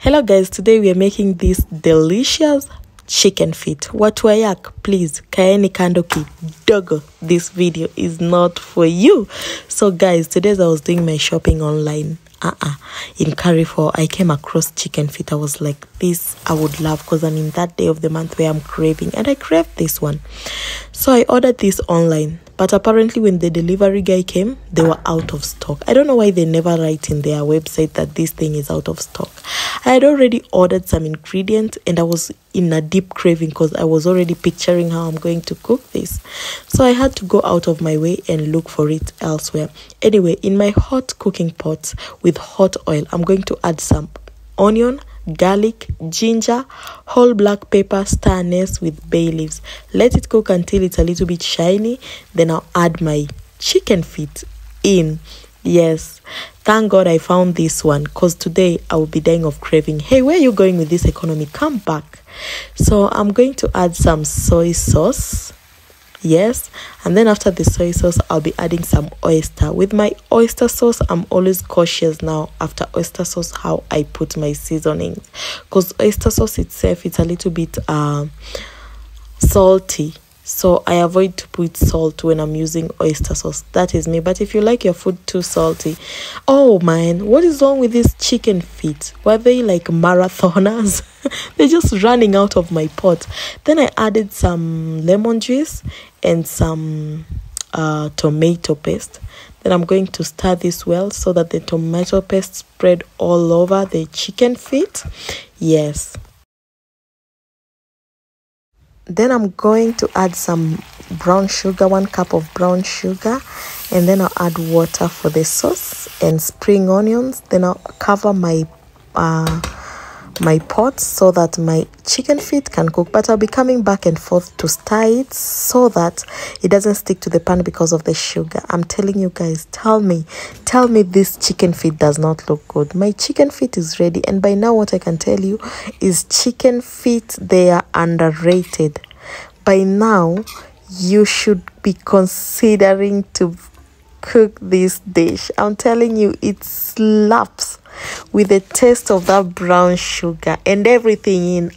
Hello guys, today we are making this delicious chicken feet. Watu wa yak, please kaeni kando kidogo. This video is not for you. So guys, today as I was doing my shopping online in Carrefour, I came across chicken feet. I was like, this I would love, because I'm in that day of the month where I'm craving, and I craved this one. So I ordered this online, but apparently when the delivery guy came, they were out of stock. I don't know why they never write in their website that this thing is out of stock. I had already ordered some ingredients and I was in a deep craving because I was already picturing how I'm going to cook this. So I had to go out of my way and look for it elsewhere. Anyway, in my hot cooking pot with hot oil, I'm going to add some onion, garlic, ginger, whole black pepper, star anise with bay leaves. Let it cook until it's a little bit shiny. Then I'll add my chicken feet in. Yes, thank God I found this one, because today I will be dying of craving. Hey, where are you going with this economy? Come back. So I'm going to add some soy sauce. Yes, and then after the soy sauce, I'll be adding some oyster. With my oyster sauce, I'm always cautious now after oyster sauce how I put my seasonings, because oyster sauce itself, it's a little bit salty. So I avoid to put salt when I'm using oyster sauce. That is me. But if you like your food too salty, oh man, what is wrong with these chicken feet? Were they like marathoners? They're just running out of my pot. Then I added some lemon juice and some tomato paste. Then I'm going to stir this well so that the tomato paste spread all over the chicken feet. Yes. Then I'm going to add some brown sugar, 1 cup of brown sugar, and then I'll add water for the sauce and spring onions. Then I'll cover my my pot so that my chicken feet can cook, but I'll be coming back and forth to stir it so that it doesn't stick to the pan because of the sugar. I'm telling you guys, tell me this chicken feet does not look good. My chicken feet is ready, and by now what I can tell you is chicken feet, they are underrated. By now you should be considering to cook this dish. I'm telling you, it slaps with the taste of that brown sugar and everything in.